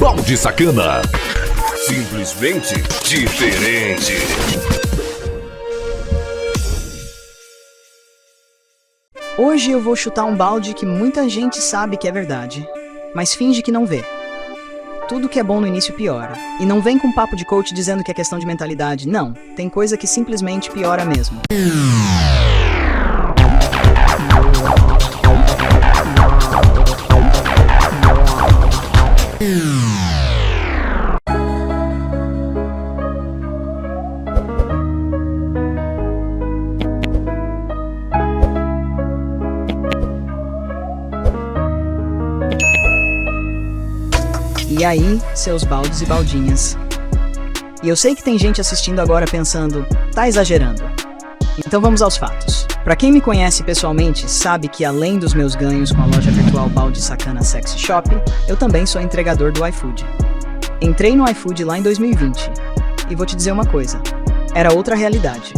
Balde Sacana. Simplesmente diferente. Hoje eu vou chutar um balde que muita gente sabe que é verdade, mas finge que não vê. Tudo que é bom no início piora. E não vem com papo de coach dizendo que é questão de mentalidade. Não, tem coisa que simplesmente piora mesmo. E aí, seus baldes e baldinhas. E eu sei que tem gente assistindo agora pensando, tá exagerando. Então vamos aos fatos. Pra quem me conhece pessoalmente, sabe que além dos meus ganhos com a loja virtual Balde Sacana Sexy Shop, eu também sou entregador do iFood. Entrei no iFood lá em 2020, e vou te dizer uma coisa, era outra realidade.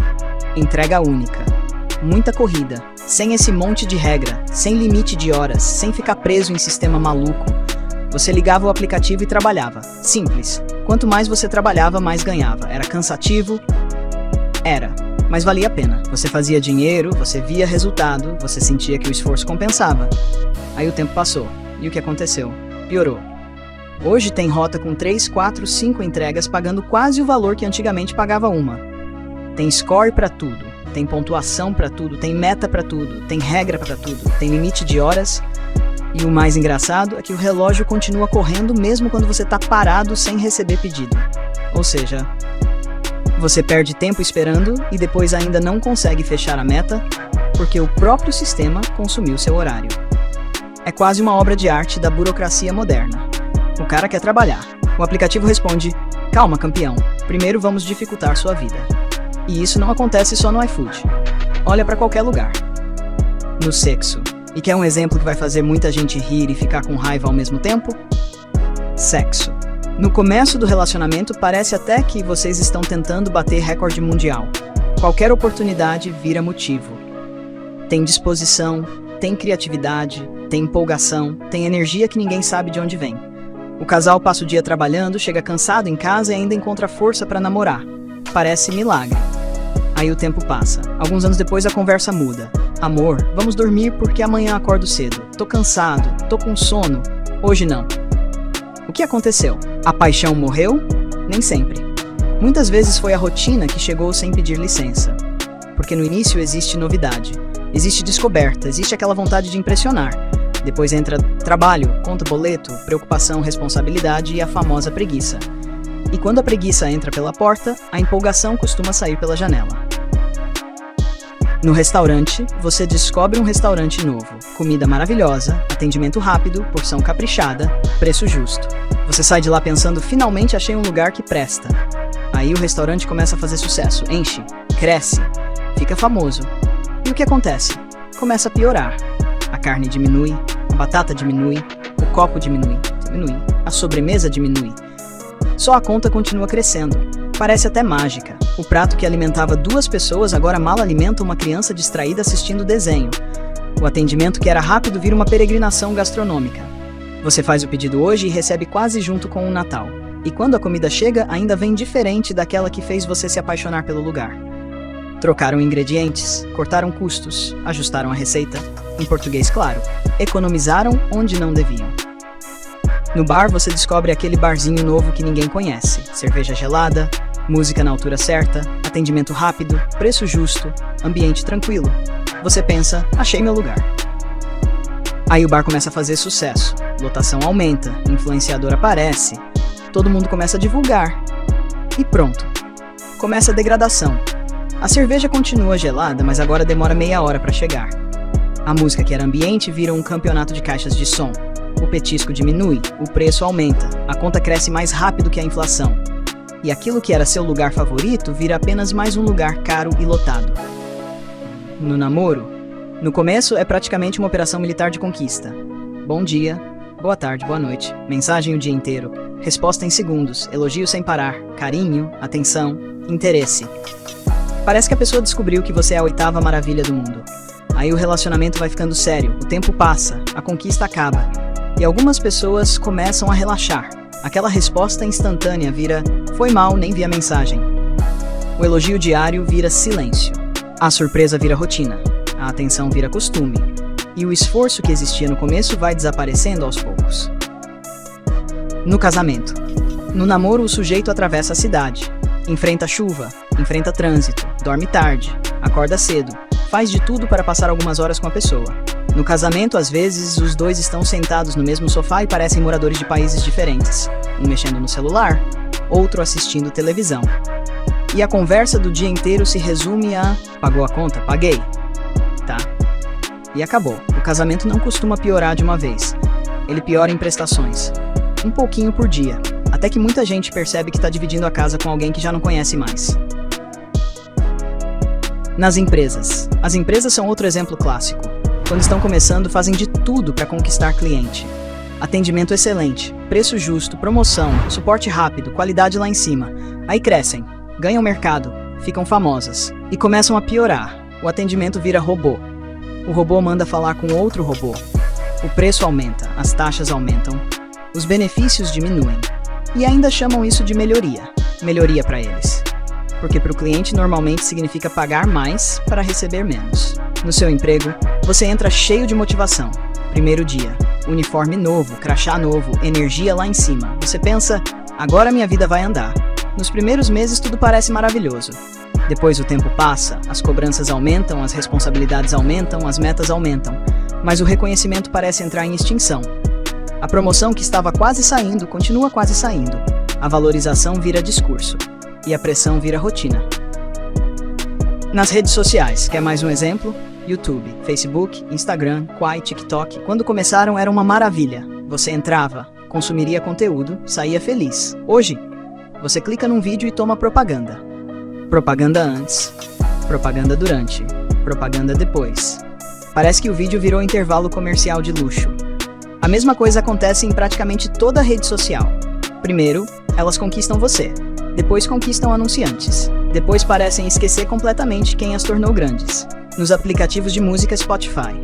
Entrega única, muita corrida, sem esse monte de regra, sem limite de horas, sem ficar preso em sistema maluco. Você ligava o aplicativo e trabalhava. Simples. Quanto mais você trabalhava, mais ganhava. Era cansativo? Era. Mas valia a pena. Você fazia dinheiro, você via resultado, você sentia que o esforço compensava. Aí o tempo passou. E o que aconteceu? Piorou. Hoje tem rota com 3, 4, 5 entregas pagando quase o valor que antigamente pagava uma. Tem score pra tudo. Tem pontuação pra tudo. Tem meta pra tudo. Tem regra pra tudo. Tem limite de horas. E o mais engraçado é que o relógio continua correndo mesmo quando você está parado sem receber pedido. Ou seja, você perde tempo esperando e depois ainda não consegue fechar a meta porque o próprio sistema consumiu seu horário. É quase uma obra de arte da burocracia moderna. O cara quer trabalhar. O aplicativo responde, calma campeão, primeiro vamos dificultar sua vida. E isso não acontece só no iFood. Olha para qualquer lugar. No sexo. E quer um exemplo que vai fazer muita gente rir e ficar com raiva ao mesmo tempo? Sexo. No começo do relacionamento, parece até que vocês estão tentando bater recorde mundial. Qualquer oportunidade vira motivo. Tem disposição, tem criatividade, tem empolgação, tem energia que ninguém sabe de onde vem. O casal passa o dia trabalhando, chega cansado em casa e ainda encontra força para namorar. Parece milagre. Aí o tempo passa. Alguns anos depois a conversa muda. Amor, vamos dormir porque amanhã acordo cedo. Tô cansado, tô com sono. Hoje não. O que aconteceu? A paixão morreu? Nem sempre. Muitas vezes foi a rotina que chegou sem pedir licença. Porque no início existe novidade, existe descoberta, existe aquela vontade de impressionar. Depois entra trabalho, conta boleto, preocupação, responsabilidade e a famosa preguiça. E quando a preguiça entra pela porta, a empolgação costuma sair pela janela. No restaurante, você descobre um restaurante novo, comida maravilhosa, atendimento rápido, porção caprichada, preço justo. Você sai de lá pensando, finalmente achei um lugar que presta. Aí o restaurante começa a fazer sucesso, enche, cresce, fica famoso. E o que acontece? Começa a piorar. A carne diminui, a batata diminui, o copo diminui, a sobremesa diminui. Só a conta continua crescendo. Parece até mágica. O prato que alimentava 2 pessoas agora mal alimenta uma criança distraída assistindo desenho. O atendimento que era rápido vira uma peregrinação gastronômica. Você faz o pedido hoje e recebe quase junto com o Natal. E quando a comida chega, ainda vem diferente daquela que fez você se apaixonar pelo lugar. Trocaram ingredientes, cortaram custos, ajustaram a receita. Em português, claro, economizaram onde não deviam. No bar, você descobre aquele barzinho novo que ninguém conhece. Cerveja gelada, música na altura certa, atendimento rápido, preço justo, ambiente tranquilo. Você pensa, achei meu lugar. Aí o bar começa a fazer sucesso, lotação aumenta, influenciador aparece, todo mundo começa a divulgar. E pronto. Começa a degradação. A cerveja continua gelada, mas agora demora meia hora para chegar. A música que era ambiente vira um campeonato de caixas de som. O petisco diminui, o preço aumenta, a conta cresce mais rápido que a inflação. E aquilo que era seu lugar favorito vira apenas mais um lugar caro e lotado. No namoro, no começo é praticamente uma operação militar de conquista. Bom dia, boa tarde, boa noite, mensagem o dia inteiro, resposta em segundos, elogio sem parar, carinho, atenção, interesse. Parece que a pessoa descobriu que você é a 8ª maravilha do mundo. Aí o relacionamento vai ficando sério, o tempo passa, a conquista acaba. E algumas pessoas começam a relaxar. Aquela resposta instantânea vira "foi mal, nem vi a mensagem". O elogio diário vira silêncio. A surpresa vira rotina. A atenção vira costume. E o esforço que existia no começo vai desaparecendo aos poucos. No casamento. No namoro, o sujeito atravessa a cidade. Enfrenta chuva, enfrenta trânsito, dorme tarde, acorda cedo, faz de tudo para passar algumas horas com a pessoa. No casamento, às vezes, os dois estão sentados no mesmo sofá e parecem moradores de países diferentes. Um mexendo no celular, outro assistindo televisão. E a conversa do dia inteiro se resume a "pagou a conta? Paguei". Tá. E acabou. O casamento não costuma piorar de uma vez. Ele piora em prestações. Um pouquinho por dia. Até que muita gente percebe que está dividindo a casa com alguém que já não conhece mais. Nas empresas. As empresas são outro exemplo clássico. Quando estão começando, fazem de tudo para conquistar cliente. Atendimento excelente, preço justo, promoção, suporte rápido, qualidade lá em cima. Aí crescem, ganham mercado, ficam famosas. E começam a piorar. O atendimento vira robô. O robô manda falar com outro robô. O preço aumenta, as taxas aumentam, os benefícios diminuem. E ainda chamam isso de melhoria. Melhoria para eles. Porque para o cliente normalmente significa pagar mais para receber menos. No seu emprego, você entra cheio de motivação. Primeiro dia, uniforme novo, crachá novo, energia lá em cima. Você pensa, agora minha vida vai andar. Nos primeiros meses tudo parece maravilhoso. Depois o tempo passa, as cobranças aumentam, as responsabilidades aumentam, as metas aumentam. Mas o reconhecimento parece entrar em extinção. A promoção que estava quase saindo, continua quase saindo. A valorização vira discurso. E a pressão vira rotina. Nas redes sociais, quer mais um exemplo? YouTube, Facebook, Instagram, Quai, TikTok. Quando começaram era uma maravilha. Você entrava, consumiria conteúdo, saía feliz. Hoje, você clica num vídeo e toma propaganda. Propaganda antes, propaganda durante, propaganda depois. Parece que o vídeo virou intervalo comercial de luxo. A mesma coisa acontece em praticamente toda rede social. Primeiro, elas conquistam você. Depois conquistam anunciantes. Depois parecem esquecer completamente quem as tornou grandes. Nos aplicativos de música Spotify.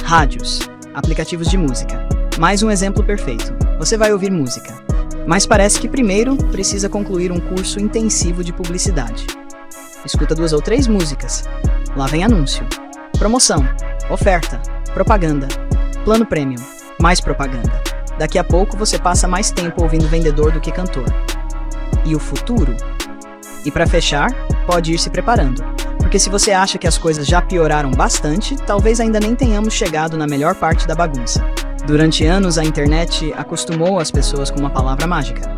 Rádios. Aplicativos de música. Mais um exemplo perfeito. Você vai ouvir música. Mas parece que primeiro precisa concluir um curso intensivo de publicidade. Escuta 2 ou 3 músicas. Lá vem anúncio. Promoção. Oferta. Propaganda. Plano premium. Mais propaganda. Daqui a pouco você passa mais tempo ouvindo vendedor do que cantor. E o futuro? E para fechar, pode ir se preparando. Porque se você acha que as coisas já pioraram bastante, talvez ainda nem tenhamos chegado na melhor parte da bagunça. Durante anos, a internet acostumou as pessoas com uma palavra mágica: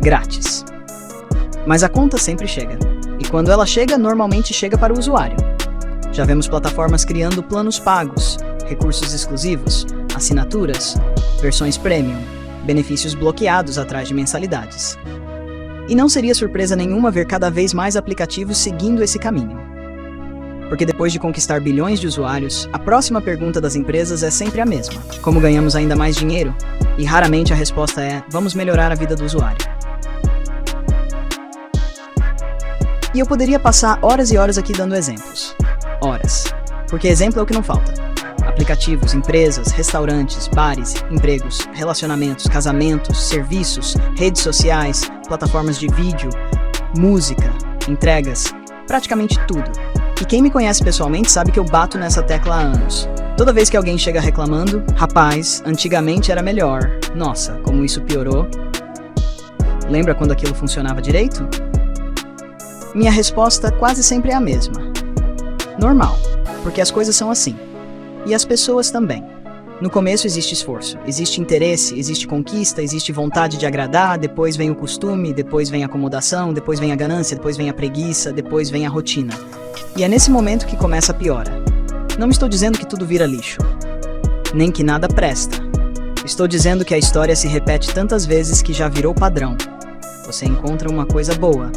grátis. Mas a conta sempre chega. E quando ela chega, normalmente chega para o usuário. Já vemos plataformas criando planos pagos, recursos exclusivos, assinaturas, versões premium, benefícios bloqueados atrás de mensalidades. E não seria surpresa nenhuma ver cada vez mais aplicativos seguindo esse caminho. Porque depois de conquistar bilhões de usuários, a próxima pergunta das empresas é sempre a mesma: como ganhamos ainda mais dinheiro? E raramente a resposta é: vamos melhorar a vida do usuário. E eu poderia passar horas e horas aqui dando exemplos. Horas. Porque exemplo é o que não falta. Aplicativos, empresas, restaurantes, bares, empregos, relacionamentos, casamentos, serviços, redes sociais, plataformas de vídeo, música, entregas, praticamente tudo. E quem me conhece pessoalmente sabe que eu bato nessa tecla há anos. Toda vez que alguém chega reclamando, rapaz, antigamente era melhor. Nossa, como isso piorou. Lembra quando aquilo funcionava direito? Minha resposta quase sempre é a mesma. Normal, porque as coisas são assim. E as pessoas também. No começo existe esforço, existe interesse, existe conquista, existe vontade de agradar, depois vem o costume, depois vem a acomodação, depois vem a ganância, depois vem a preguiça, depois vem a rotina. E é nesse momento que começa a piora. Não estou dizendo que tudo vira lixo, nem que nada presta. Estou dizendo que a história se repete tantas vezes que já virou padrão. Você encontra uma coisa boa,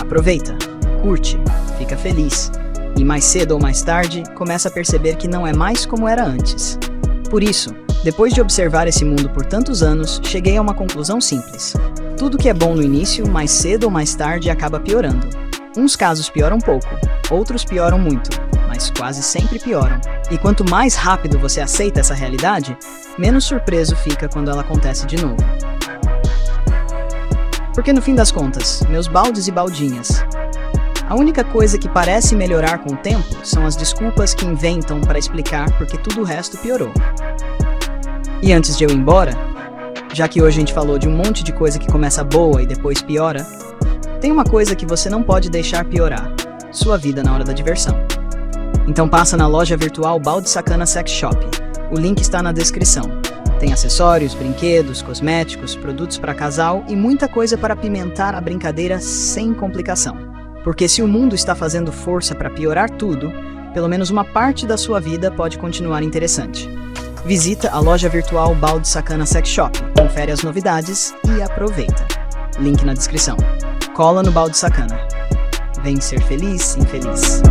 aproveita, curte, fica feliz. E mais cedo ou mais tarde, começa a perceber que não é mais como era antes. Por isso, depois de observar esse mundo por tantos anos, cheguei a uma conclusão simples. Tudo que é bom no início, mais cedo ou mais tarde, acaba piorando. Uns casos pioram pouco, outros pioram muito, mas quase sempre pioram. E quanto mais rápido você aceita essa realidade, menos surpreso fica quando ela acontece de novo. Porque no fim das contas, meus baldes e baldinhas, a única coisa que parece melhorar com o tempo são as desculpas que inventam para explicar porque tudo o resto piorou. E antes de eu ir embora, já que hoje a gente falou de um monte de coisa que começa boa e depois piora, tem uma coisa que você não pode deixar piorar: sua vida na hora da diversão. Então passa na loja virtual Balde Sacana Sex Shop. O link está na descrição. Tem acessórios, brinquedos, cosméticos, produtos para casal e muita coisa para apimentar a brincadeira sem complicação. Porque se o mundo está fazendo força para piorar tudo, pelo menos uma parte da sua vida pode continuar interessante. Visita a loja virtual Balde Sacana Sex Shop, confere as novidades e aproveita. Link na descrição. Cola no Balde Sacana. Vem ser feliz, infeliz.